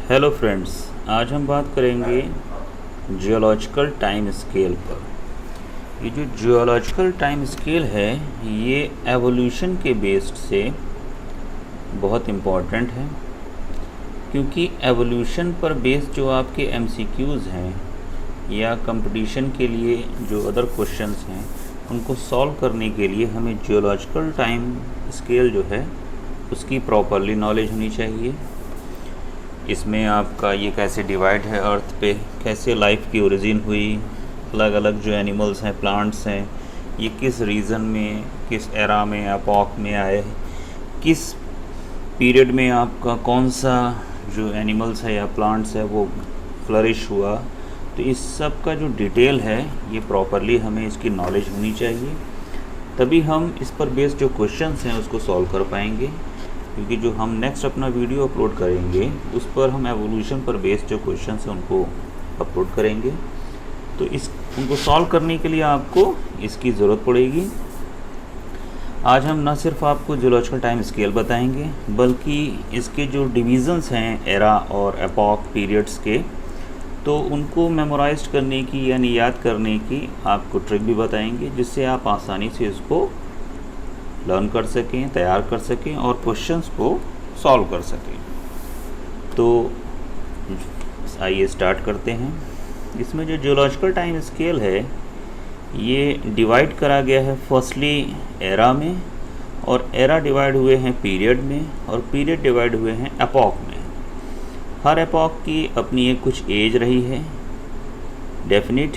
Hello friends, आज हम बात करेंगे जियोलॉजिकल टाइम स्केल पर। ये जो जियोलॉजिकल टाइम स्केल है ये एवोल्यूशन के बेस्ड से बहुत इम्पॉर्टेंट है, क्योंकि एवोल्यूशन पर बेस्ड जो आपके एमसीक्यूज़ हैं या कंपटीशन के लिए जो अदर क्वेश्चंस हैं उनको सॉल्व करने के लिए हमें जियोलॉजिकल टाइम स्केल जो है उसकी प्रॉपरली नॉलेज होनी चाहिए। इसमें आपका ये कैसे डिवाइड है अर्थ पे, कैसे लाइफ की ओरिजिन हुई, अलग अलग जो एनिमल्स हैं, प्लांट्स हैं, ये किस रीज़न में, किस एरा में, एपॉक में आए, किस पीरियड में आपका कौन सा जो एनिमल्स है या प्लांट्स है वो फ्लरिश हुआ। तो इस सब का जो डिटेल है ये प्रॉपरली हमें इसकी नॉलेज होनी चाहिए, तभी हम इस पर बेस्ड जो क्वेश्चंस हैं उसको सॉल्व कर पाएंगे। क्योंकि जो हम नेक्स्ट अपना वीडियो अपलोड करेंगे उस पर हम एवोल्यूशन पर बेस्ड जो क्वेश्चन हैं उनको अपलोड करेंगे। तो उनको सॉल्व करने के लिए आपको इसकी ज़रूरत पड़ेगी। आज हम न सिर्फ आपको जियोलॉजिकल टाइम स्केल बताएंगे बल्कि इसके जो डिवीज़न्स हैं एरा और एपॉक पीरियड्स के, तो उनको मेमोराइज करने की यानी याद करने की आपको ट्रिक भी बताएंगे, जिससे आप आसानी से इसको लर्न कर सकें, तैयार कर सकें और क्वेश्चंस को सॉल्व कर सकें। तो आइए स्टार्ट करते हैं। इसमें जो जियोलॉजिकल टाइम स्केल है ये डिवाइड करा गया है फर्स्टली एरा में, और एरा डिवाइड हुए हैं पीरियड में, और पीरियड डिवाइड हुए हैं एपॉक में। हर एपॉक की अपनी एक कुछ एज रही है डेफिनिट,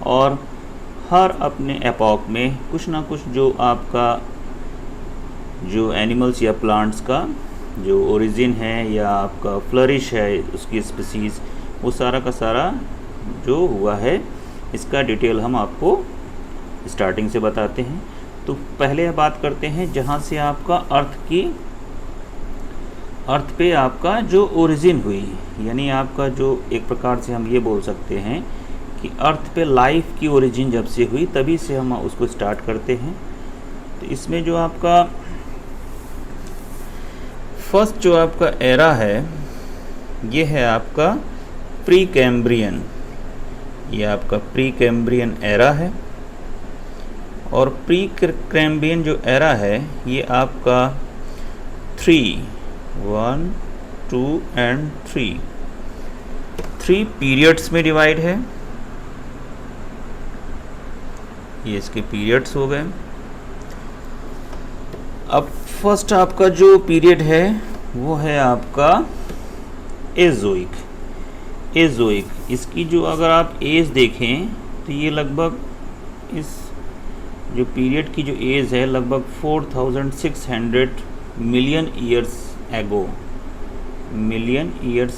और हर अपने एपॉक में कुछ ना कुछ जो आपका जो एनिमल्स या प्लांट्स का जो ओरिजिन है या आपका फ्लरिश है उसकी स्पीसीज़, वो सारा का सारा जो हुआ है इसका डिटेल हम आपको स्टार्टिंग से बताते हैं। तो पहले बात करते हैं जहाँ से आपका अर्थ पे आपका जो ओरिजिन हुई, यानी आपका जो एक प्रकार से हम ये बोल सकते हैं कि अर्थ पे लाइफ की ओरिजिन जब से हुई तभी से हम उसको स्टार्ट करते हैं। तो इसमें जो आपका फर्स्ट जो आपका एरा है ये है आपका प्री कैम्ब्रियन। ये आपका प्री कैम्ब्रियन एरा है, और प्री कैम्ब्रियन जो एरा है ये आपका 1, 2 एंड 3 पीरियड्स में डिवाइड है। ये इसके पीरियड्स हो गए। अब फर्स्ट आपका जो पीरियड है वो है आपका एजोइक। इसकी जो अगर आप एज देखें तो ये लगभग इस जो पीरियड की जो एज है लगभग 4600 मिलियन ईयर्स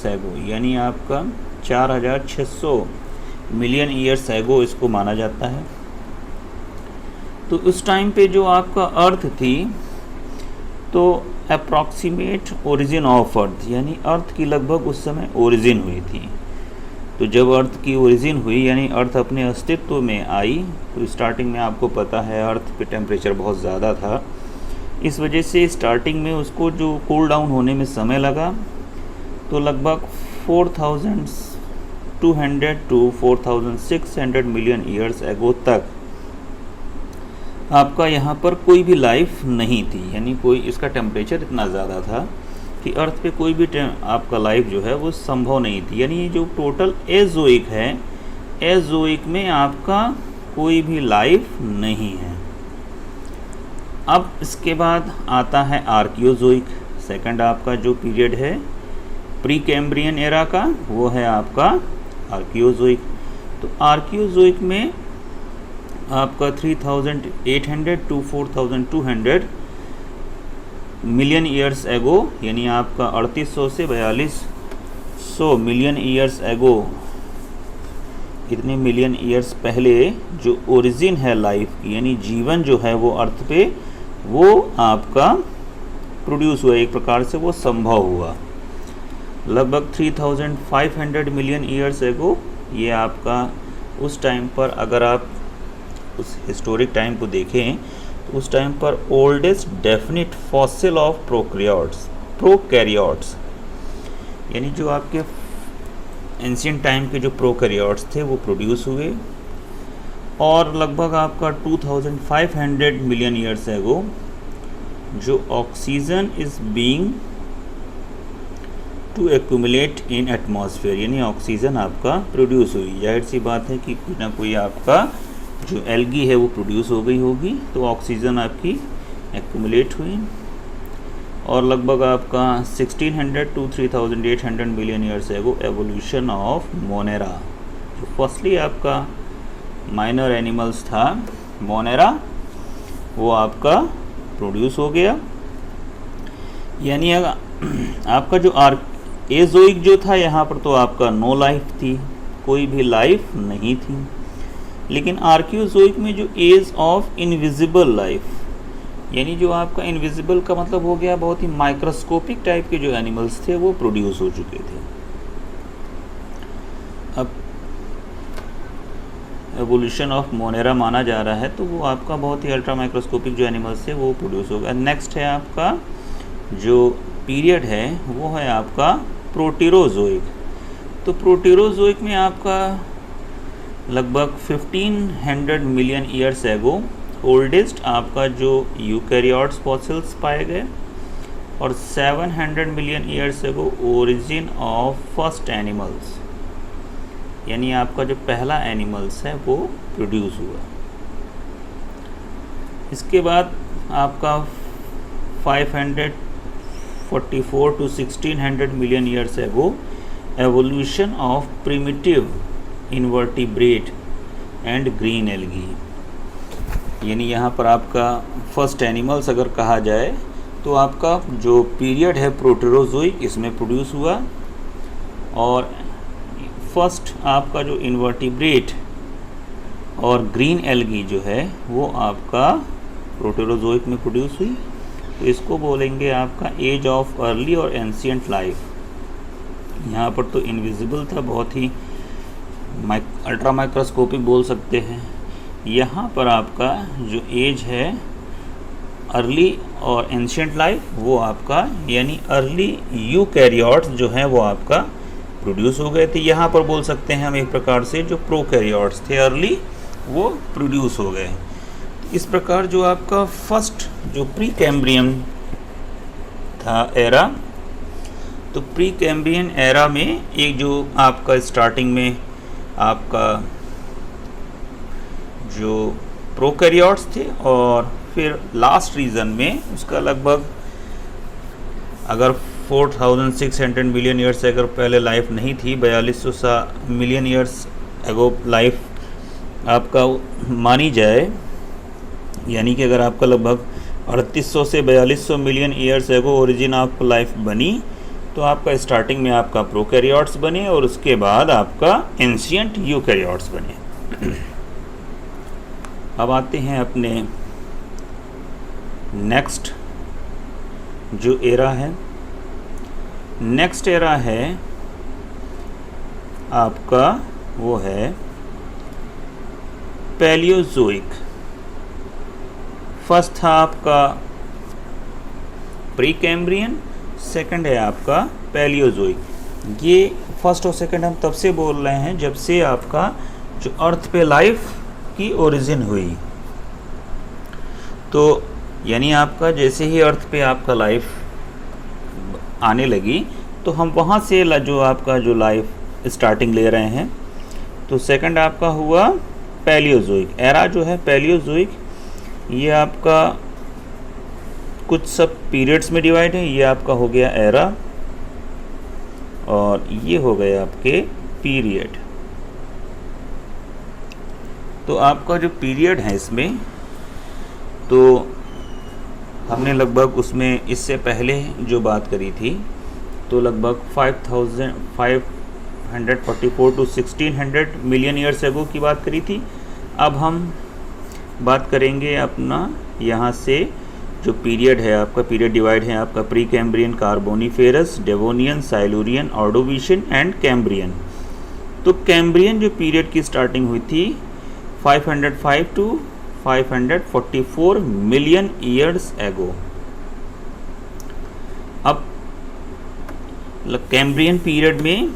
एगो, यानी आपका 4600 मिलियन ईयर्स एगो इसको माना जाता है। तो उस टाइम पे जो आपका अर्थ थी तो अप्रॉक्सीमेट ओरिजिन ऑफ अर्थ, यानी अर्थ की लगभग उस समय ओरिजिन हुई थी। तो जब अर्थ की ओरिजिन हुई यानी अर्थ अपने अस्तित्व में आई, तो स्टार्टिंग में आपको पता है अर्थ पे टेम्परेचर बहुत ज़्यादा था, इस वजह से स्टार्टिंग में उसको जो कूल डाउन होने में समय लगा, तो लगभग 4200 टू 4600 मिलियन ईयर्स एगो तक आपका यहाँ पर कोई भी लाइफ नहीं थी, यानी कोई इसका टेम्परेचर इतना ज़्यादा था कि अर्थ पे कोई भी आपका लाइफ जो है वो संभव नहीं थी। यानी ये जो टोटल एजोइक है, एजोइक में आपका कोई भी लाइफ नहीं है। अब इसके बाद आता है आर्कियोजोइक। सेकंड आपका जो पीरियड है प्री कैम्ब्रियन एरा का वो है आपका आर्कियोजोइक। तो आर्कियोजोइक में आपका 3800 टू 4200 मिलियन ईयर्स एगो, यानी आपका 3800 से 4200 मिलियन ईयर्स एगो, इतने मिलियन ईयर्स पहले जो ओरिजिन है लाइफ की, यानी जीवन जो है वो अर्थ पे वो आपका प्रोड्यूस हुआ, एक प्रकार से वो संभव हुआ लगभग 3500 मिलियन ईयर्स एगो। ये आपका उस टाइम पर अगर आप उस हिस्टोरिक टाइम को देखें तो उस टाइम पर oldest definite fossil of prokaryotes, यानी जो आपके एंशियंट टाइम के जो प्रोकैरियोट्स थे वो प्रोड्यूस हुए, और लगभग आपका 2500 मिलियन ईयर्स एगो जो oxygen is being to accumulate in atmosphere, यानी ऑक्सीजन आपका प्रोड्यूस हुई। जाहिर सी बात है कि कोई ना कोई आपका जो एल्गी है वो प्रोड्यूस हो गई होगी, तो ऑक्सीजन आपकी एक्यूमुलेट हुई, और लगभग आपका 1600 to 3800 मिलियन ईयर्स एगो एवोल्यूशन ऑफ मोनेरा, जो फर्स्टली आपका माइनर एनिमल्स था मोनेरा, वो आपका प्रोड्यूस हो गया। यानी आपका जो एजोइक जो था यहाँ पर तो आपका नो लाइफ थी, कोई भी लाइफ नहीं थी। लेकिन आर्कियोजोइक में जो एज ऑफ इनविजिबल लाइफ, यानी जो आपका इनविजिबल का मतलब हो गया बहुत ही माइक्रोस्कोपिक टाइप के जो एनिमल्स थे वो प्रोड्यूस हो चुके थे। अब एवोल्यूशन ऑफ मोनेरा माना जा रहा है, तो वो आपका बहुत ही अल्ट्रा माइक्रोस्कोपिक जो एनिमल्स थे वो प्रोड्यूस हो गया। नेक्स्ट है आपका जो पीरियड है वो है आपका प्रोटीरोजोइक। तो प्रोटीरोजोइक में आपका लगभग 1500 मिलियन ईयर्स एगो ओल्डेस्ट आपका जो यूकैरियोट्स फॉसिल्स पाए गए, और 700 मिलियन ईयर्स एगो ओरिजिन ऑफ फर्स्ट एनिमल्स, यानी आपका जो पहला एनिमल्स है वो प्रोड्यूस हुआ। इसके बाद आपका 544 to 1600 मिलियन ईयर्स एगो evolution of primitive invertebrate and green algae, यानी यहाँ पर आपका फर्स्ट एनिमल्स अगर कहा जाए तो आपका जो पीरियड है प्रोटेरोजोइक इसमें प्रोड्यूस हुआ, और फर्स्ट आपका जो इनवर्टिब्रेट और ग्रीन एल्गी जो है वो आपका प्रोटेरोजोइक में प्रोड्यूस हुई। तो इसको बोलेंगे आपका एज ऑफ अर्ली और एंशियंट लाइफ। यहाँ पर तो इनविजिबल था, बहुत ही अल्ट्रा माइक्रोस्कोपिक बोल सकते हैं। यहाँ पर आपका जो एज है अर्ली और एंशियंट लाइफ वो आपका यानी अर्ली यूकैरियोट्स जो हैं वो आपका प्रोड्यूस हो गए थे। यहाँ पर बोल सकते हैं हम एक प्रकार से जो प्रोकैरियोट्स थे अर्ली वो प्रोड्यूस हो गए। इस प्रकार जो आपका फर्स्ट जो प्री कैम्ब्रियन था एरा, तो प्री कैम्ब्रियन एरा में एक जो आपका स्टार्टिंग में आपका जो प्रोकैरियोट्स थे, और फिर लास्ट रीजन में उसका लगभग अगर 4600 मिलियन ईयर्स अगर पहले लाइफ नहीं थी, 4200 मिलियन ईयर्स एगो लाइफ आपका मानी जाए, यानी कि अगर आपका लगभग 3800 से 4200 मिलियन ईयर्स एगो ओरिजिन ऑफ लाइफ बनी, तो आपका स्टार्टिंग में आपका प्रोकैरियोट्स बने और उसके बाद आपका एंशियंट यूकैरियोट्स बने। अब आते हैं अपने नेक्स्ट जो एरा है। नेक्स्ट एरा है आपका वो है पैलियोजोइक। फर्स्ट था आपका प्री कैम्ब्रियन, सेकंड है आपका पैलियोजोइक। ये फर्स्ट और सेकंड हम तब से बोल रहे हैं जब से आपका जो अर्थ पे लाइफ की ओरिजिन हुई। तो यानी आपका जैसे ही अर्थ पे आपका लाइफ आने लगी तो हम वहाँ से जो आपका जो लाइफ स्टार्टिंग ले रहे हैं। तो सेकंड आपका हुआ पैलियोजोइक एरा जो है पैलियोजोइक, ये आपका कुछ सब पीरियड्स में डिवाइड है। ये आपका हो गया एरा और ये हो गए आपके पीरियड। तो आपका जो पीरियड है इसमें तो हमने लगभग उसमें इससे पहले जो बात करी थी तो लगभग 544 टू 1600 मिलियन ईयर्स एगो की बात करी थी। अब हम बात करेंगे अपना यहाँ से जो पीरियड है आपका, पीरियड डिवाइड है आपका Precambrian, Carboniferous, Devonian, Silurian, Ordovician and Cambrian. तो कैम्ब्रियन जो पीरियड की स्टार्टिंग हुई थी 505 टू 544 मिलियन ईयर्स एगो। अब कैम्ब्रियन पीरियड में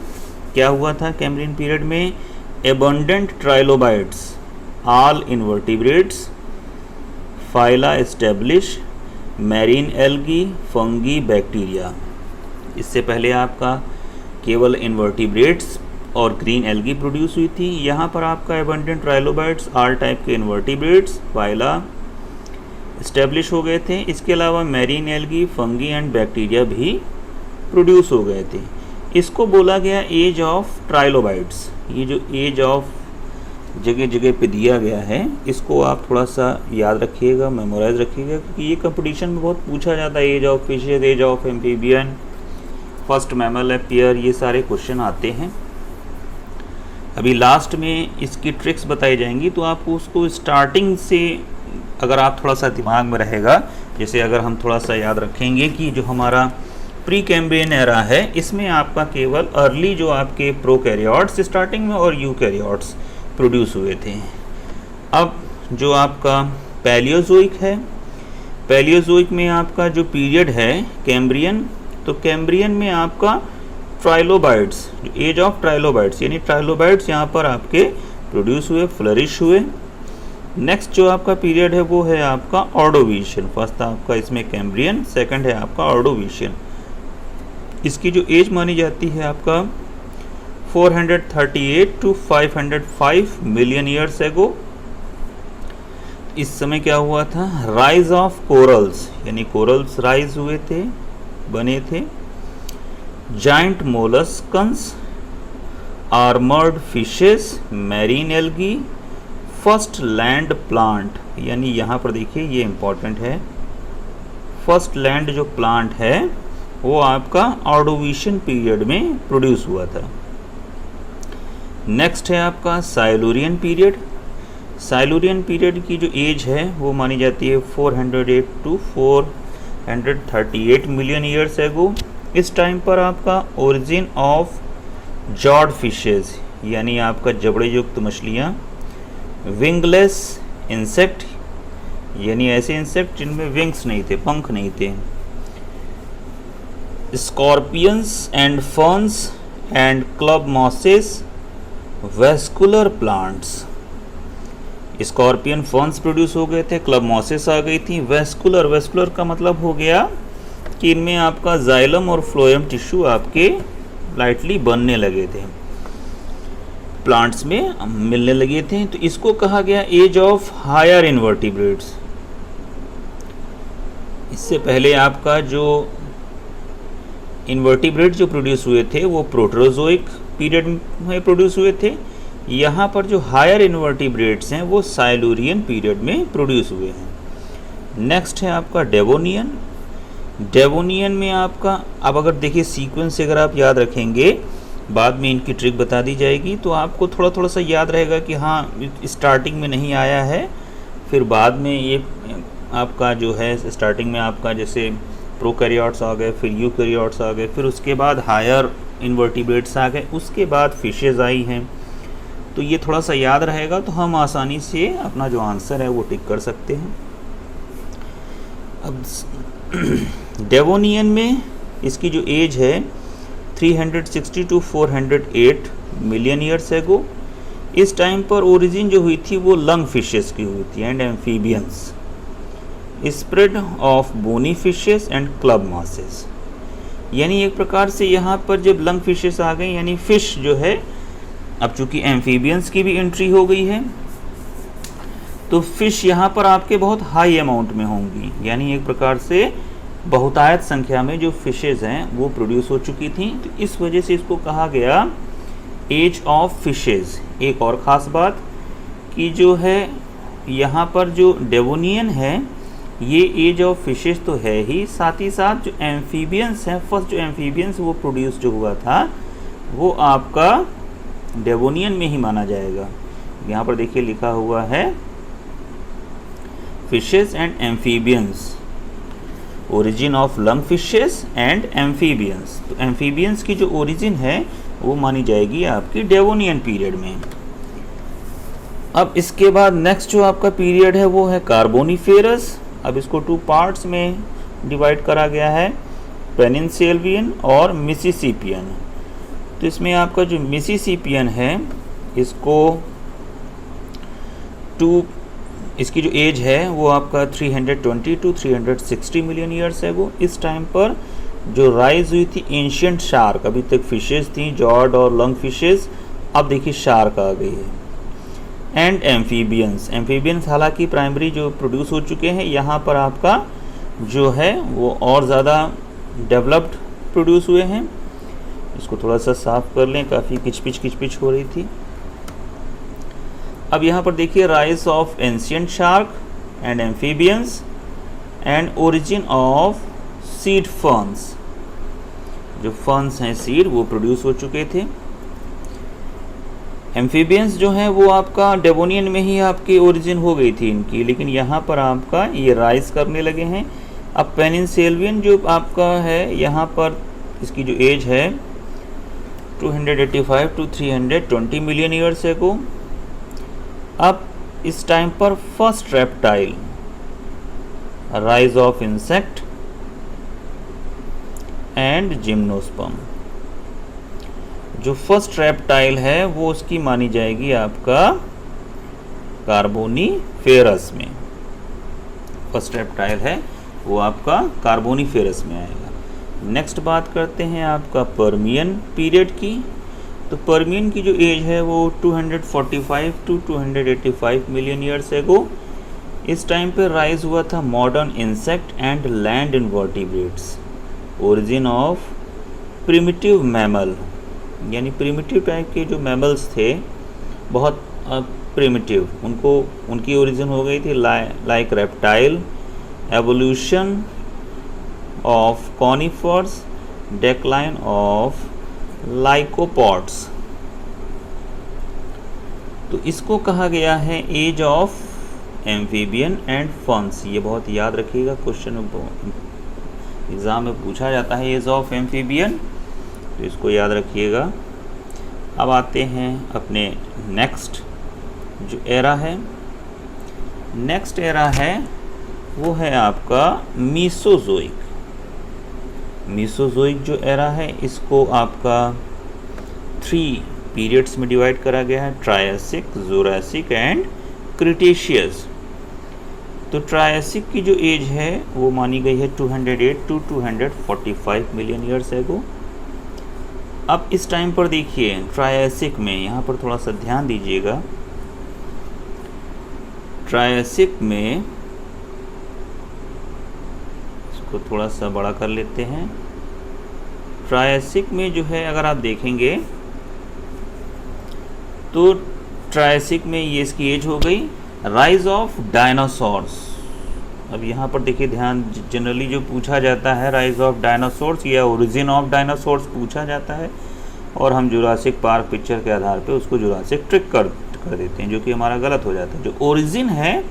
क्या हुआ था? कैम्ब्रियन पीरियड में abundant trilobites, all invertebrates, phyla establish, marine algae, fungi, bacteria. इससे पहले आपका केवल इनवर्टिब्रेट्स और ग्रीन एल्गी प्रोड्यूस हुई थी। यहाँ पर आपका एबंडेंट ट्राइलोबाइट्स, ऑल टाइप के इनवर्टिब्रेट्स, फाइला इस्टेब्लिश हो गए थे। इसके अलावा marine algae, fungi and bacteria भी प्रोड्यूस हो गए थे। इसको बोला गया एज ऑफ ट्राइलोबाइट्स। ये जो एज ऑफ जगह जगह पे दिया गया है, इसको आप थोड़ा सा याद रखिएगा, मेमोराइज रखिएगा, क्योंकि ये कंपटीशन में बहुत पूछा जाता है। Age of fishes, age of amphibian, first mammal appear, ये सारे क्वेश्चन आते हैं। अभी लास्ट में इसकी ट्रिक्स बताई जाएंगी, तो आपको उसको स्टार्टिंग से अगर आप थोड़ा सा दिमाग में रहेगा, जैसे अगर हम थोड़ा सा याद रखेंगे कि जो हमारा प्री कैम्ब्रियन एरा है, इसमें आपका केवल अर्ली जो आपके प्रोकैरियोट्स स्टार्टिंग में और यूकैरियोट्स प्रोड्यूस हुए थे। अब जो आपका पैलियोजोइक है, पैलियोजोइक में आपका जो पीरियड है कैम्ब्रियन, तो कैम्ब्रियन में आपका ट्राइलोबाइट्स, एज ऑफ ट्राइलोबाइट्स, यानी ट्राइलोबाइट्स यहाँ पर आपके प्रोड्यूस हुए, फ्लरिश हुए। नेक्स्ट जो आपका पीरियड है वो है आपका ऑर्डोविशियन। फर्स्ट आपका इसमें कैम्ब्रियन, सेकंड है आपका ऑर्डोविशियन। इसकी जो एज मानी जाती है आपका 438 to 505 मिलियन ईयर्स एगो। इस समय क्या हुआ था? राइज ऑफ कोरल्स, यानी कोरल्स राइज हुए थे, बने थे। Giant molluscans, armoured fishes, marine algae, first land plant, यानी यहाँ पर देखिए ये इम्पॉर्टेंट है, फर्स्ट लैंड जो प्लांट है वो आपका ऑर्डोविशियन पीरियड में प्रोड्यूस हुआ था। नेक्स्ट है आपका साइलुरियन पीरियड। साइलुरियन पीरियड की जो एज है वो मानी जाती है 408 to 438 मिलियन ईयर्स एगो। इस टाइम पर आपका ओरिजिन ऑफ जॉड फिशेज, यानी आपका जबड़े युक्त मछलियाँ, विंगलेस इंसेक्ट, यानी ऐसे इंसेक्ट जिनमें विंग्स नहीं थे, पंख नहीं थे, scorpions and ferns and club mosses, vascular plants. Scorpion ferns produce हो गए थे, क्लब मॉसेस आ गई थी। वेस्कुलर, वेस्कुलर का मतलब हो गया कि इनमें आपका जाइलम और फ्लोएम टिश्यू आपके लाइटली बनने लगे थे, प्लांट्स में मिलने लगे थे। तो इसको कहा गया एज ऑफ हायर इनवर्टिब्रेट्स। इससे पहले आपका जो इनवर्टिब्रेट जो प्रोड्यूस हुए थे वो प्रोटरोजोइक पीरियड में प्रोड्यूस हुए थे। यहाँ पर जो हायर इनवर्टिब्रेट्स हैं वो साइलुरियन पीरियड में प्रोड्यूस हुए हैं। नेक्स्ट है आपका डेवोनियन। डेवोनियन में आपका, अब अगर देखिए सीक्वेंस से अगर आप याद रखेंगे, बाद में इनकी ट्रिक बता दी जाएगी, तो आपको थोड़ा थोड़ा सा याद रहेगा कि हाँ स्टार्टिंग में नहीं आया है, फिर बाद में ये आपका जो है स्टार्टिंग में आपका जैसे प्रोकैरियोट्स आ गए, फिर यूकैरियोट्स आ गए, फिर उसके बाद हायर इनवर्टिब्रेट्स आ गए, उसके बाद फिशेज आई हैं। तो ये थोड़ा सा याद रहेगा तो हम आसानी से अपना जो आंसर है वो टिक कर सकते हैं। अब डेवोनियन में इसकी जो एज है 360 to 408 मिलियन ईयर्स एगो। इस टाइम पर ओरिजिन जो हुई थी वो लंग फिशेस की हुई थी and amphibians, spread of bony fishes and club mosses. यानी एक प्रकार से यहाँ पर जब लंग फिशेस आ गई, यानी फिश जो है, अब चूंकि एम्फीबियंस की भी एंट्री हो गई है, तो फिश यहाँ पर आपके बहुत हाई अमाउंट में होंगी, यानी एक प्रकार से बहुतायत संख्या में जो फिशेज हैं वो प्रोड्यूस हो चुकी थी। तो इस वजह से इसको कहा गया एज ऑफ फिशेज। एक और ख़ास बात कि जो है यहाँ पर जो डेवोनियन है ये एज ऑफ फिशेज तो है ही, साथ ही साथ जो एम्फीबियंस हैं, फर्स्ट जो एम्फीबियंस वो प्रोड्यूस जो हुआ था वो आपका डेवोनियन में ही माना जाएगा। यहाँ पर देखिए लिखा हुआ है fishes and amphibians, origin of lung fishes and amphibians. तो एम्फीबियंस की जो ओरिजिन है वो मानी जाएगी आपकी डेवोनियन पीरियड में। अब इसके बाद नेक्स्ट जो आपका पीरियड है वो है कार्बोनिफेरस। अब इसको 2 पार्ट्स में डिवाइड करा गया है। पेनिनसिलियन और मिसिसिपियन। तो इसमें आपका जो मिसिसिपियन है इसको इसकी जो एज है वो आपका 320 टू 360 मिलियन ईयर्स है। वो इस टाइम पर जो राइज हुई थी एंशियंट शार्क, अभी तक फिशेस थी जॉर्ड और लंग फिशेस, अब देखिए शार्क आ गई है। एंड एम्फीबियंस हालांकि प्राइमरी जो प्रोड्यूस हो चुके हैं, यहाँ पर आपका जो है वो और ज़्यादा डेवलप्ड प्रोड्यूस हुए हैं। इसको थोड़ा सा साफ कर लें, काफ़ी किचपिच हो रही थी। अब यहाँ पर देखिए rise of ancient shark and amphibians and origin of seed ferns. जो फर्न्स हैं सीड वो प्रोड्यूस हो चुके थे। एम्फीबियंस जो हैं वो आपका डेवोनियन में ही आपकी ओरिजिन हो गई थी इनकी, लेकिन यहाँ पर आपका ये राइज करने लगे हैं। अब पेनिनसिलियन जो आपका है यहाँ पर इसकी जो एज है 285 टू 320 मिलियन ईयर्स एगो। अब इस टाइम पर first reptile, rise of insect and gymnosperm. जो फर्स्ट रेप्टाइल है वो उसकी मानी जाएगी आपका कार्बोनीफेरस में। फर्स्ट रेप्टाइल है वो आपका कार्बोनीफेरस में आएगा। नेक्स्ट बात करते हैं आपका पर्मियन पीरियड की। तो पर्मियन की जो एज है वो 245 टू 285 मिलियन ईयर्स एगो। इस टाइम पे राइज हुआ था modern insect and land invertebrates. Origin of primitive mammal, यानी प्रिमिटिव टाइप के जो मैमल्स थे बहुत प्रिमिटिव, उनकी ओरिजिन हो गई थी like reptile. Evolution of conifers, decline of lycopods. तो इसको कहा गया है age of amphibian and ferns. ये बहुत याद रखिएगा, क्वेश्चन एग्ज़ाम में पूछा जाता है एज ऑफ एम्फीबियन, तो इसको याद रखिएगा। अब आते हैं अपने नेक्स्ट जो एरा है। नेक्स्ट एरा है वो है आपका मीसोजोइक। मीसोजोइक जो एरा है इसको आपका 3 पीरियड्स में डिवाइड करा गया है, ट्रायसिक, जुरासिक एंड क्रिटेशियस। तो ट्रायसिक की जो एज है वो मानी गई है 208 टू 245 मिलियन ईयर्स एगो। अब इस टाइम पर देखिए ट्रायसिक में, यहाँ पर थोड़ा सा ध्यान दीजिएगा, ट्रायसिक में इसको थोड़ा सा बड़ा कर लेते हैं। ट्रायसिक में जो है अगर आप देखेंगे तो ट्रायसिक में ये इसकी एज हो गई। Rise of dinosaurs. अब यहाँ पर देखिए ध्यान, जनरली जो पूछा जाता है राइज ऑफ डायनासोर्स या ओरिजिन ऑफ डायनासोर्स पूछा जाता है, और हम जुरासिक पार्क पिक्चर के आधार पे उसको जुरासिक ट्रिक कर देते हैं, जो कि हमारा गलत हो जाता है। जो ओरिजिन है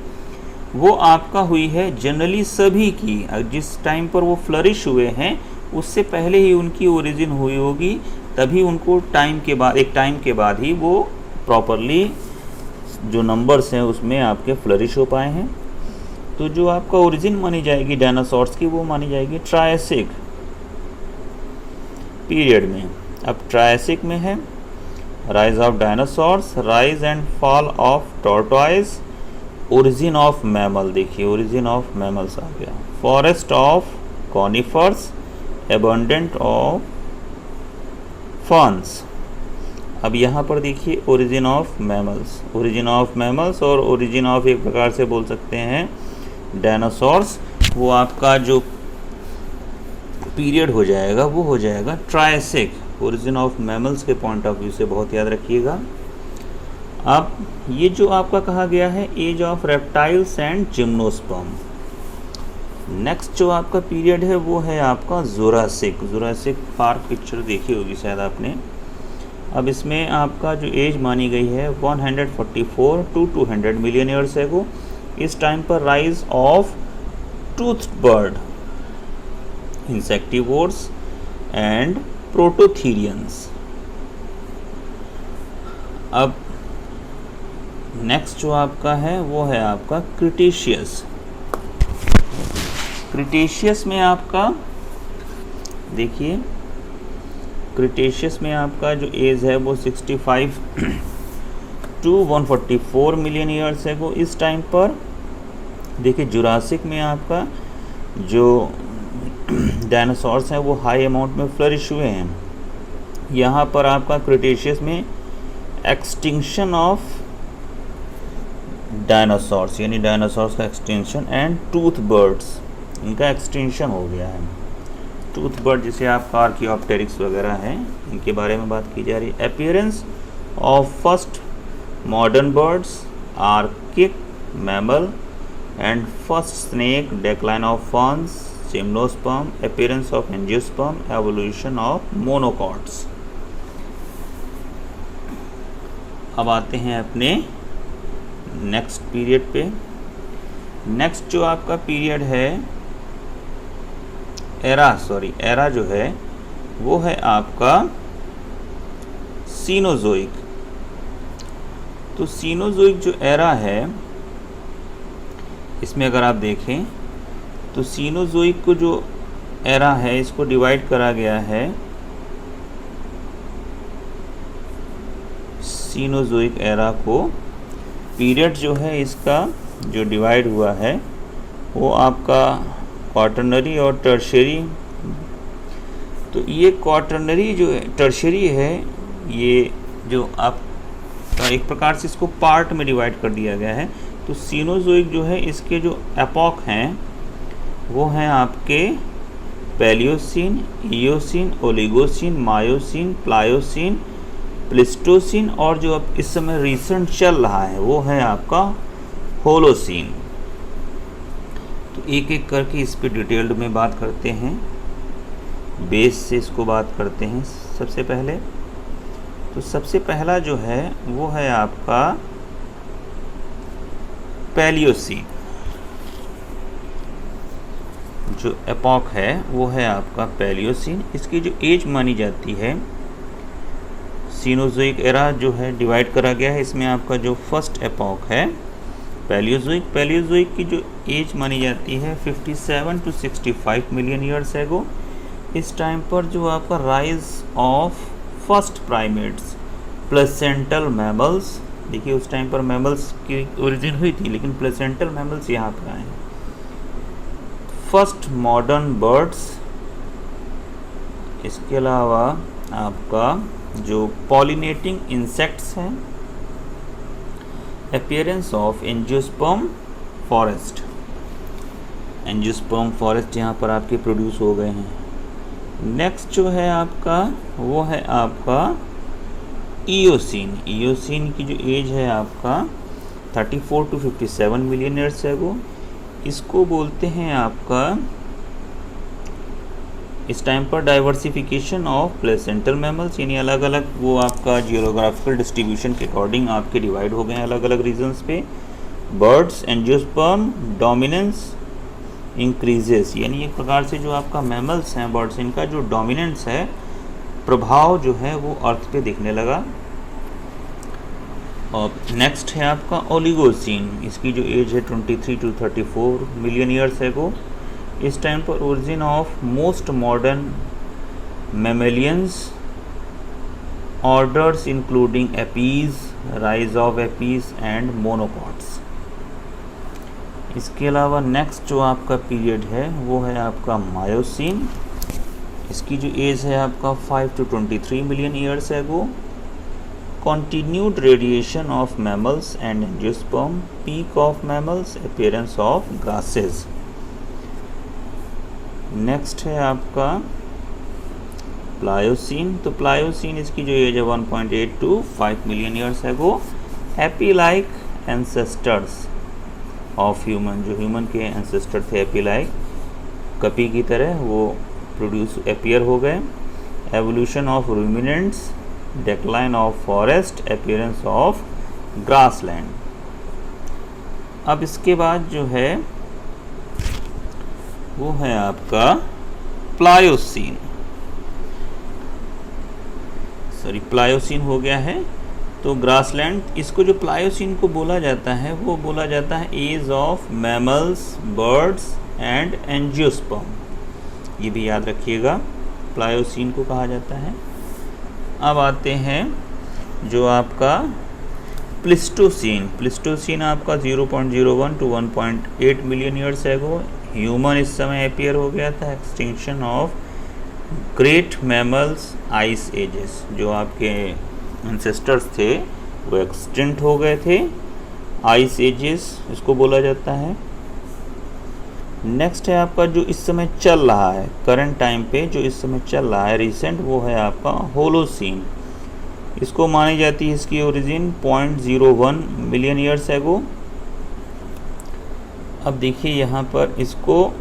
वो आपका हुई है जनरली सभी की, जिस टाइम पर वो फ्लरिश हुए हैं उससे पहले ही उनकी ओरिजिन हुई होगी, तभी उनको एक टाइम के बाद ही वो प्रॉपरली जो नंबर्स हैं उसमें आपके फ्लरिश हो पाए हैं। तो जो आपका ओरिजिन मानी जाएगी डायनासोर्स की वो मानी जाएगी ट्रायसिक पीरियड में। अब ट्रायसिक में है rise of dinosaurs, rise and fall of tortoise, origin of mammal. देखिए ओरिजिन ऑफ मैमल्स आ गया। Forest of conifers, abundant of ferns. अब यहाँ पर देखिए origin of mammals, origin of mammals और ओरिजिन ऑफ एक प्रकार से बोल सकते हैं डायनासोर्स। वो आपका जो पीरियड हो जाएगा वो हो जाएगा ट्रायसिक, ओरिजिन ऑफ मैमल्स के पॉइंट ऑफ व्यू से बहुत याद रखिएगा। अब ये जो आपका कहा गया है age of reptiles and gymnosperm. Next जो आपका पीरियड है वो है आपका जुरासिक। जुरासिक पार्क पिक्चर देखी होगी शायद आपने। अब इसमें आपका जो एज मानी गई है 144 टू 200 मिलियन ईयर्स एगो। इस टाइम पर rise of tooth bird, insectivores and prototherians. अब नेक्स्ट जो आपका है वो है आपका क्रिटेशियस। क्रिटेशियस में आपका देखिए क्रिटेशियस में आपका जो एज है वो 65 टू 144 मिलियन ईयर्स है वो इस टाइम पर। देखिए जुरासिक में आपका जो डायनासोर्स हैं वो हाई अमाउंट में फ्लरिश हुए हैं। यहाँ पर आपका क्रिटेशियस में एक्सटिंक्शन ऑफ डायनासोर्स यानी डायनासोर्स का एक्सटेंशन एंड टूथ बर्ड्स, इनका एक्सटेंशन हो गया है। टूथ बर्ड जिसे आप आर्कियोप्टेरिक्स वगैरह हैं, इनके बारे में बात की जा रही है। Appearance of first modern birds, archaic mammal and first snake, decline of ferns, gymnosperm, appearance of angiosperm, evolution of monocots. अब आते हैं अपने नेक्स्ट पीरियड पे। नेक्स्ट जो आपका पीरियड है एरा जो है वो है आपका सीनोजोइक। तो सीनोजोइक जो एरा है इसमें अगर आप देखें तो सीनोजोइक को जो एरा है इसको डिवाइड करा गया है। सीनोजोइक एरा को पीरियड जो है इसका जो डिवाइड हुआ है वो आपका क्वाटरनरी और टर्शियरी। तो ये क्वाटरनरी जो टर्शियरी है ये जो आपका एक प्रकार से इसको पार्ट में डिवाइड कर दिया गया है। तो सीनोजोइक जो है इसके जो एपॉक हैं वो हैं आपके Palaeocene, Eocene, Oligocene, Miocene, Pliocene, Pleistocene और जो अब इस समय रिसेंट चल रहा है वो है आपका होलोसिन। तो एक एक करके इस पे डिटेल्ड में बात करते हैं, बेस से इसको बात करते हैं। सबसे पहले तो सबसे पहला जो है वो है आपका पैलियोसिन। जो एपॉक है वो है आपका पैलियोसिन। इसकी जो एज मानी जाती है, सीनोजोइक एरा जो है डिवाइड करा गया है, इसमें आपका जो फर्स्ट एपॉक है पैलियोजोइक की जो एज मानी जाती है 57 टू 65 मिलियन ईयर्स एगो। इस टाइम पर जो आपका rise of first primates, placental mammals, देखिए उस टाइम पर मैमल्स की ओरिजिन हुई थी लेकिन प्लेसेंटल मैमल्स यहाँ पर आए हैं। फर्स्ट मॉडर्न बर्ड्स, इसके अलावा आपका जो पॉलिनेटिंग इंसेक्ट्स हैं, appearance of angiosperm forest, angiosperm forest यहाँ पर आपके प्रोड्यूस हो गए हैं। नेक्स्ट जो है आपका वो है आपका इयोसिन। इयोसिन की जो एज है आपका 34 टू 57 मिलियन ईयर्स है वो। इसको बोलते हैं आपका इस टाइम पर डाइवर्सिफिकेशन ऑफ प्लेसेंटल मैमल्स, यानी अलग अलग वो आपका जियोग्राफिकल डिस्ट्रीब्यूशन के अकॉर्डिंग आपके डिवाइड हो गए हैं अलग अलग रीजन्स पे। बर्ड्स, एंजियोस्पर्म डोमिनेंस इंक्रीजेस, यानी एक प्रकार से जो आपका मैमल्स हैं बर्ड्स, इनका जो डोमिनेंस है, प्रभाव जो है वो अर्थ पे दिखने लगा। और नेक्स्ट है आपका ओलिगोसिन। इसकी जो एज है 23 टू 34 मिलियन ईयर्स एगो। इस टाइम पर origin of most modern mammalians orders including apes, rise of apes and monocots. इसके अलावा नेक्स्ट जो आपका पीरियड है वो है आपका मायोसिन। इसकी जो एज है आपका 5 to 23 million years ago. continued radiation of mammals and angiosperm, peak of mammals, appearance of grasses. Next है आपका प्लायोसिन। तो प्लायोसिन इसकी जो एज है 1.8 टू 5 मिलियन ईयर्स है वो। Happy like ancestors of human, जो ह्यूमन के एंसेस्टर थे हैप्पी लाइक कपी की तरह, वो प्रोड्यूस अपीयर हो गए। Evolution of ruminants, decline of forest, appearance of grassland. अब इसके बाद जो है वो है आपका प्लायोसिन। प्लायोसिन हो गया है। तो ग्रासलैंड, इसको जो प्लायोसिन को बोला जाता है वो बोला जाता है age of mammals, birds and angiosperm. ये भी याद रखिएगा। प्लायोसीन को कहा जाता है। अब आते हैं जो आपका प्लिस्टोसीन आपका 0.01 to 1.8 मिलियन ईयर्स एगो ह्यूमन इस समय अपीयर हो गया था। Extinction of great mammals ice edges, जो आपके एंसेस्टर्स थे वो एक्सटिंक्ट हो गए थे, आइस एजेस इसको बोला जाता है। नेक्स्ट है आपका जो इस समय चल रहा है, करंट टाइम पे जो इस समय चल रहा है रिसेंट, वो है आपका होलोसीन। इसको मानी जाती है इसकी ओरिजिन 0.01 मिलियन ईयर्स एगो। अब देखिए यहाँ पर इसको,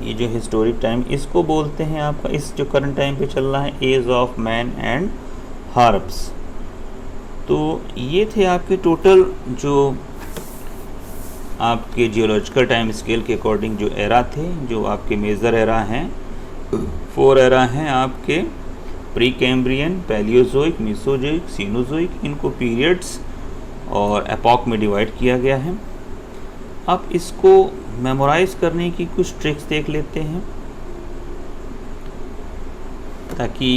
ये जो हिस्टोरिक टाइम इसको बोलते हैं आपका, इस जो करंट टाइम पे चल रहा है, age of man and herbs. तो ये थे आपके टोटल जो आपके जियोलॉजिकल टाइम स्केल के अकॉर्डिंग जो एरा थे, जो आपके मेजर एरा हैं, 4 एरा हैं आपके, pre Cambrian, Palaeozoic, Mesozoic, Cenozoic. इनको पीरियड्स और एपॉक में डिवाइड किया गया है। अब इसको मेमोराइज करने की कुछ ट्रिक्स देख लेते हैं ताकि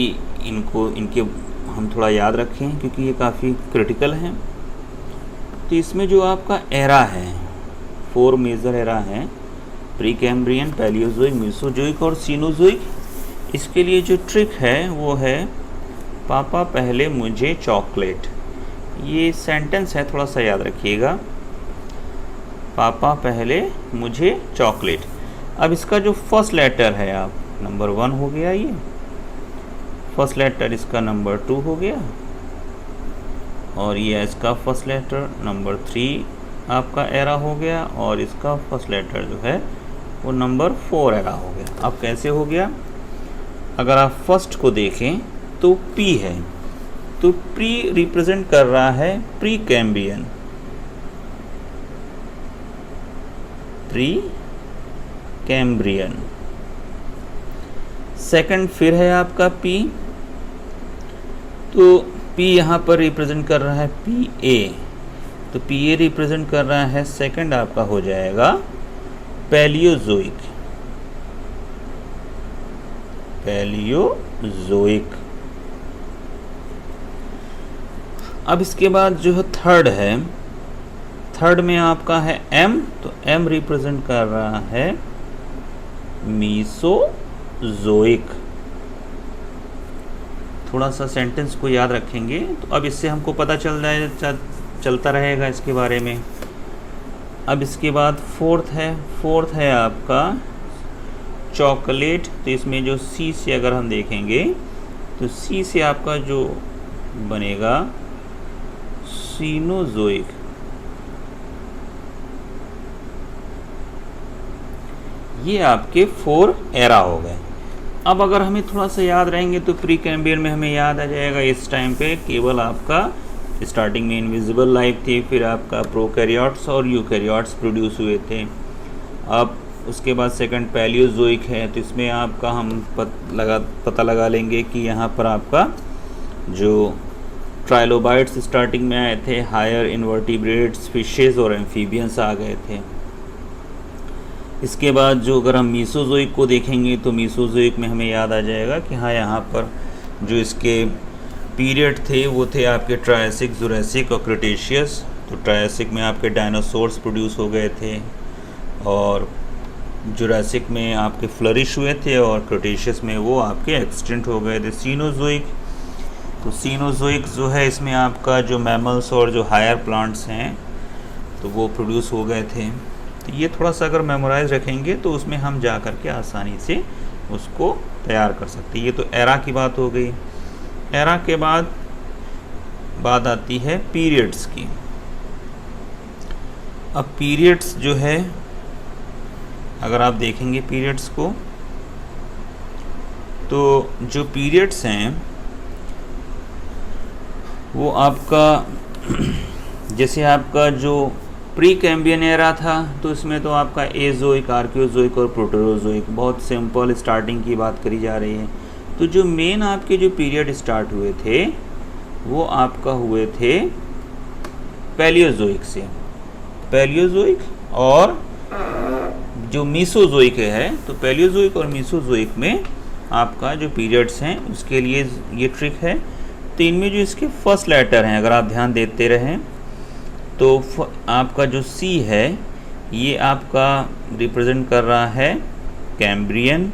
इनके हम थोड़ा याद रखें, क्योंकि ये काफ़ी क्रिटिकल हैं। तो इसमें जो आपका एरा है, 4 मेजर एरा हैं, प्री कैम्ब्रियन, पैलियोजोइक, मेसोजोइक और सीनोजोइक। इसके लिए जो ट्रिक है वो है पापा पहले मुझे चॉकलेट। ये सेंटेंस है, थोड़ा सा याद रखिएगा, पापा पहले मुझे चॉकलेट। अब इसका जो फर्स्ट लेटर है आप, नंबर 1 हो गया, ये फर्स्ट लेटर इसका नंबर 2 हो गया, और ये इसका फर्स्ट लेटर नंबर 3 आपका एरा हो गया, और इसका फर्स्ट लेटर जो है वो नंबर 4 एरा हो गया। अब कैसे हो गया? अगर आप फर्स्ट को देखें तो P है, तो प्री रिप्रेजेंट कर रहा है प्री कैम्ब्रियन, सेकंड फिर है आपका P, तो P यहाँ पर रिप्रेजेंट कर रहा है PA, तो PA रिप्रेजेंट कर रहा है सेकंड आपका हो जाएगा पैलियोजोइक। अब इसके बाद जो है थर्ड में आपका है M, तो M रिप्रेजेंट कर रहा है मीसोजोइक। थोड़ा सा सेंटेंस को याद रखेंगे तो अब इससे हमको पता चलता रहेगा इसके बारे में। अब इसके बाद फोर्थ है आपका चॉकलेट, तो इसमें जो C से अगर हम देखेंगे तो C से आपका जो बनेगा सीनोजोइक। ये आपके 4 एरा हो गए। अब अगर हमें थोड़ा सा याद रहेंगे तो प्री कैम्ब्रियन में हमें याद आ जाएगा, इस टाइम पे केवल आपका स्टार्टिंग में इनविजिबल लाइफ थी, फिर आपका प्रोकैरियोट्स और यूकैरियोट्स प्रोड्यूस हुए थे। अब उसके बाद सेकंड पैलियोजोइक है, तो इसमें आपका हम पता लगा लेंगे कि यहाँ पर आपका जो ट्राइलोबाइट्स स्टार्टिंग में आए थे, हायर इनवर्टिब्रेट्स, फिशेस और एम्फीबियंस आ गए थे। इसके बाद जो अगर हम मीसोजोइक को देखेंगे तो मीसोजोइक में हमें याद आ जाएगा कि हाँ, यहाँ पर जो इसके पीरियड थे वो थे आपके ट्रायसिक, जुरासिक और क्रिटेशियस। तो ट्रायसिक में आपके डायनासोर्स प्रोड्यूस हो गए थे, और जुरासिक में आपके फ्लरिश हुए थे, और क्रिटेशियस में वो आपके एक्सटिंक्ट हो गए थे। सीनोजोइक, तो सीनोजोइक जो है इसमें आपका जो मैमल्स और जो हायर प्लांट्स हैं तो वो प्रोड्यूस हो गए थे। तो ये थोड़ा सा अगर मेमोराइज रखेंगे तो उसमें हम जा कर के आसानी से उसको तैयार कर सकते हैं। ये तो एरा की बात हो गई। एरा के बाद बात आती है पीरियड्स की। अब पीरियड्स जो है अगर आप देखेंगे पीरियड्स को, तो जो पीरियड्स हैं वो आपका जैसे आपका जो प्री कैम्ब्रियन एरा था तो इसमें तो आपका एजोइक, आर्कियोजोइक और प्रोटेरोजोइक, बहुत सिंपल स्टार्टिंग की बात करी जा रही है। तो जो मेन आपके जो पीरियड स्टार्ट हुए थे वो आपका हुए थे पैलियोजोइक से। पैलियोजोइक और जो मीसोजोइक है, तो पैलियोजोइक और मीसोजोइक में आपका जो पीरियड्स हैं उसके लिए ये ट्रिक है। तो इनमें जो इसके फर्स्ट लेटर हैं, अगर आप ध्यान देते रहें तो आपका जो सी है ये आपका रिप्रेजेंट कर रहा है कैम्ब्रियन।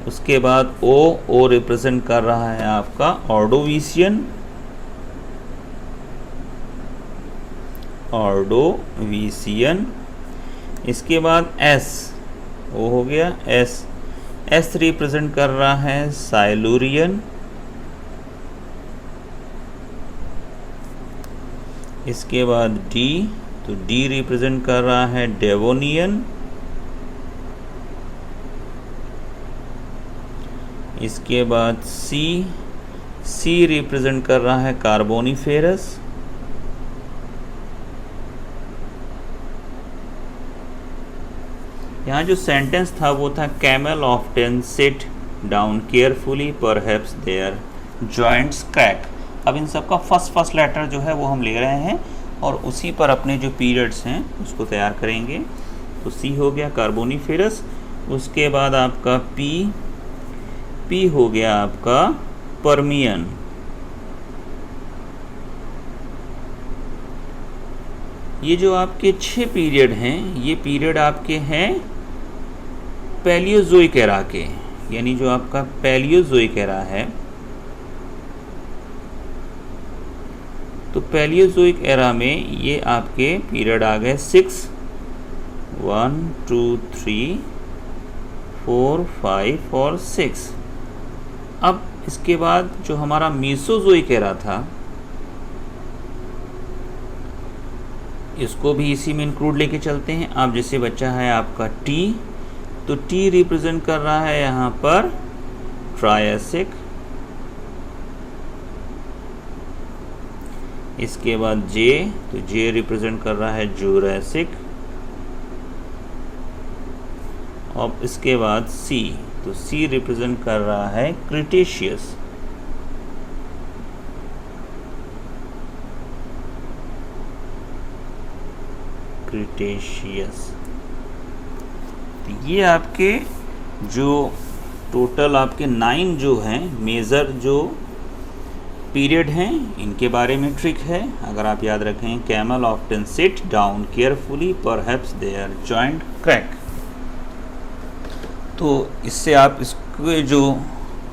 उसके बाद ओ रिप्रेजेंट कर रहा है आपका ऑर्डोविशियन। इसके बाद एस, ओ हो गया एस रिप्रेजेंट कर रहा है साइलूरियन। इसके बाद डी, तो डी रिप्रेजेंट कर रहा है डेवोनियन। इसके बाद सी रिप्रेजेंट कर रहा है कार्बोनिफेरस। यहाँ जो सेंटेंस था वो था camel often sit down carefully perhaps their joints crack. अब इन सब का फर्स्ट लेटर जो है वो हम ले रहे हैं और उसी पर अपने जो पीरियड्स हैं उसको तैयार करेंगे। तो सी हो गया कार्बोनिफेरस। उसके बाद आपका पी हो गया आपका पर्मियन। ये जो आपके 6 पीरियड हैं ये पीरियड आपके हैं पैलियोजोइक एरा के, यानी जो आपका पैलियोजोइक एरा है। तो पैलियोजोइक एरा में ये आपके पीरियड आ गए 6, 1 2 3 4 5 और 6। अब इसके बाद जो हमारा मीसोजोइक एरा था इसको भी इसी में इंक्लूड लेके चलते हैं। अब जैसे बच्चा है आपका टी, तो टी रिप्रेजेंट कर रहा है यहाँ पर ट्रायसिक। इसके बाद जे, तो जे रिप्रेजेंट कर रहा है जूरासिक। और इसके बाद सी, तो सी रिप्रेजेंट कर रहा है क्रिटेशियस। तो ये आपके जो टोटल आपके 9 जो हैं मेजर जो पीरियड हैं इनके बारे में ट्रिक है। अगर आप याद रखें, camel often sit down carefully perhaps their joint crack. तो इससे आप इसके जो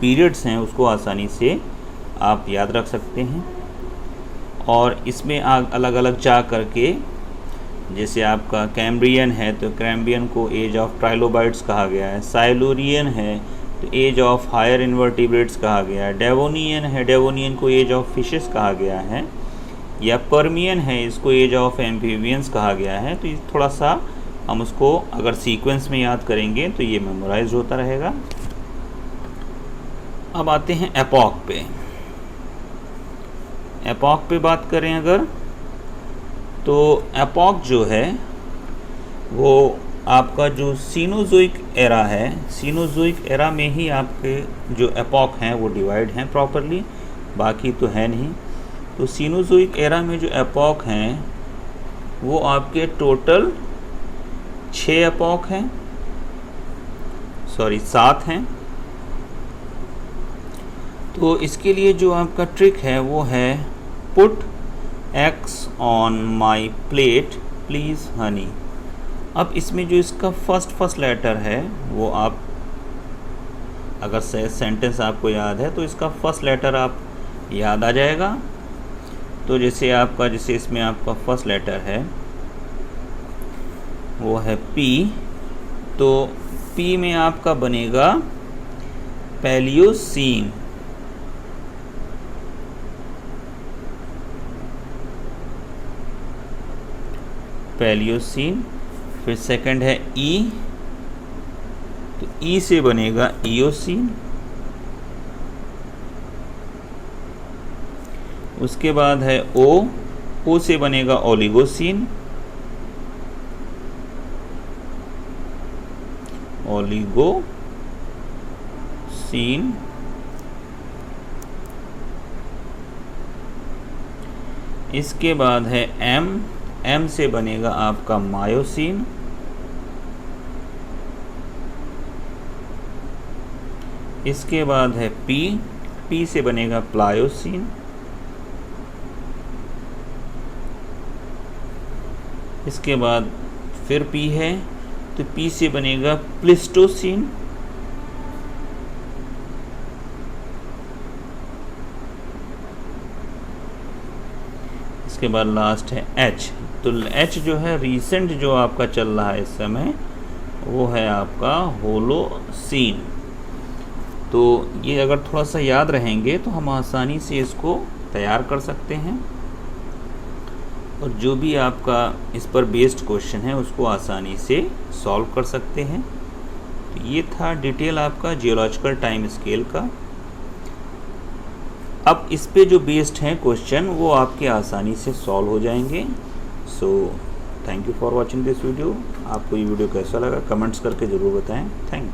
पीरियड्स हैं उसको आसानी से आप याद रख सकते हैं। और इसमें अलग अलग जा करके, जैसे आपका कैम्ब्रियन है तो कैम्ब्रियन को एज ऑफ ट्राइलोबाइट्स कहा गया है। साइलूरियन है तो एज ऑफ हायर इन्वर्टिब्रेट्स कहा गया है। डेवोनियन है, डेवोनियन को एज ऑफ फिशेस कहा गया है। या पर्मियन है, इसको एज ऑफ एम्फीबियंस कहा गया है। तो ये थोड़ा सा हम उसको अगर सीक्वेंस में याद करेंगे तो ये मेमोराइज होता रहेगा। अब आते हैं एपॉक पे। एपॉक पे बात करें अगर, तो एपॉक जो है वो आपका जो सीनोजोइक एरा है, सीनोजोइक एरा में ही आपके जो एपॉक हैं वो डिवाइड हैं प्रॉपरली, बाकी तो है नहीं। तो सीनोजोइक एरा में जो एपॉक हैं वो आपके टोटल 6 एपॉक हैं, 7 हैं। तो इसके लिए जो आपका ट्रिक है वो है put x on my plate please Honey. अब इसमें जो इसका फर्स्ट लेटर है वो आप अगर सेंटेंस आपको याद है तो इसका फर्स्ट लेटर आप याद आ जाएगा। तो जैसे इसमें आपका फर्स्ट लेटर है वो है पी, तो पी में आपका बनेगा पैलियोसीन। फिर सेकंड है ई, तो ई से बनेगा इयोसीन। उसके बाद है ओ से बनेगा ओलिगोसीन। इसके बाद है M से बनेगा आपका मायोसिन, इसके बाद है P से बनेगा प्लायोसिन, इसके बाद फिर P है तो P से बनेगा प्लिस्टोसिन, इसके बाद लास्ट है H। तो H जो है रीसेंट जो आपका चल रहा है इस समय वो है आपका होलोसिन। तो ये अगर थोड़ा सा याद रहेंगे तो हम आसानी से इसको तैयार कर सकते हैं और जो भी आपका इस पर बेस्ड क्वेश्चन है उसको आसानी से सॉल्व कर सकते हैं। तो ये था डिटेल आपका जियोलॉजिकल टाइम स्केल का। अब इस पे जो बेस्ड हैं क्वेश्चन वो आपके आसानी से सॉल्व हो जाएंगे। So thank you for watching this video. आपको ये वीडियो कैसा लगा कमेंट्स करके ज़रूर बताएं। Thank you.